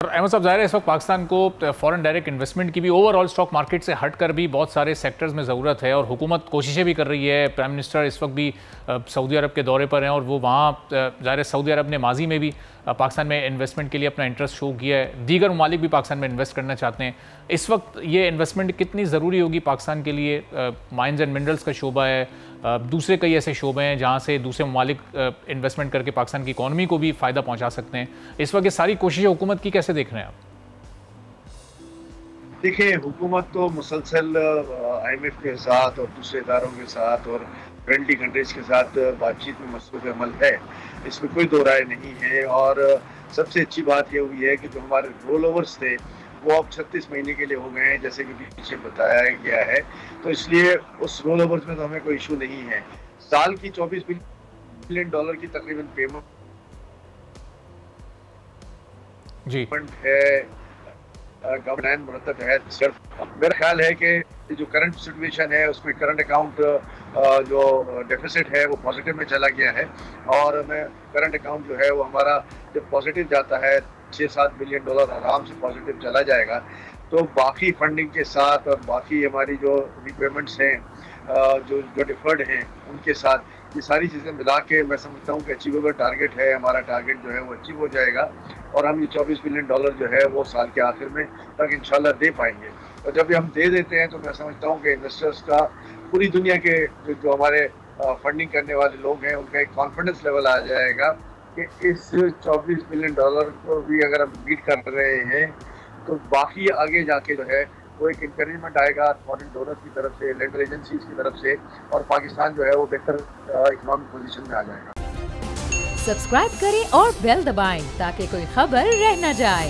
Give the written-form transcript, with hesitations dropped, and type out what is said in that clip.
अहमद साहब, ज़ाहिर है इस वक्त पाकिस्तान को फॉरेन डायरेक्ट इन्वेस्टमेंट की भी ओवरऑल स्टॉक मार्केट से हटकर भी बहुत सारे सेक्टर्स में ज़रूरत है और हुकूमत कोशिशें भी कर रही है। प्राइम मिनिस्टर इस वक्त भी सऊदी अरब के दौरे पर हैं और वो वहाँ ज़ाहिर है सऊदी अरब ने माजी में भी पाकिस्तान में इन्वेस्टमेंट के लिए अपना इंटरेस्ट शो किया है। दीगर ममालिक भी पाकिस्तान में इन्वेस्ट करना चाहते हैं। इस वक्त ये इन्वेस्टमेंट कितनी ज़रूरी होगी पाकिस्तान के लिए? माइंस एंड मिनरल्स का शोबा है, दूसरे कई ऐसे शोबे हैं जहाँ से दूसरे ममालिक इन्वेस्टमेंट करके पाकिस्तान की इकॉनमी को भी फ़ायदा पहुँचा सकते हैं। इस वक्त ये सारी कोशिशें हुकूमत की कैसे देख रहे हैं आप? देखिए, हुकूमत तो मुसलसल IMF के साथ और दूसरे इदारों के साथ और फ्रेंडली कंट्रीज के साथ बातचीत में मसरूफ़ अमल है, इसमें कोई दो राय नहीं है। और सबसे अच्छी बात ये हुई है कि जो हमारे रोल ओवर्स थे वो अब 36 महीने के लिए हो गए हैं, जैसे कि पीछे बताया गया है। तो इसलिए उस रोल ओवर्स में तो हमें कोई इशू नहीं है। साल की $24 बिलियन की तकरीबन पेमेंट है, गवर्नमेंट मुरतब है। मेरा ख्याल है कि जो करंट सिचुएशन है उसमें करंट अकाउंट जो डेफिसिट है वो पॉजिटिव में चला गया है और करंट अकाउंट जो है वो हमारा जब पॉजिटिव जाता है $6-7 बिलियन आराम से पॉजिटिव चला जाएगा। तो बाकी फंडिंग के साथ और बाकी हमारी जो रिपेमेंट्स हैं जो डिफर्ड हैं उनके साथ ये सारी चीज़ें मिला के मैं समझता हूँ कि अचीवेबल टारगेट है। हमारा टारगेट जो है वो अचीव हो जाएगा और हम ये $24 बिलियन जो है वो साल के आखिर में तक इंशाल्लाह दे पाएंगे। और जब हम दे देते हैं तो मैं समझता हूँ कि इन्वेस्टर्स का, पूरी दुनिया के जो हमारे फंडिंग करने वाले लोग हैं उनका एक कॉन्फिडेंस लेवल आ जाएगा कि इस $24 बिलियन को भी अगर हम मीट कर रहे हैं तो बाकी आगे जाके जो है वो एक इंकरेजमेंट आएगा फॉरेन डोनर्स की तरफ से, लेंडर एजेंसीज की तरफ से, और पाकिस्तान जो है वो बेहतर इकोनॉमिक पोजीशन में आ जाएगा। सब्सक्राइब करें और बेल दबाएं ताकि कोई खबर रह न जाए।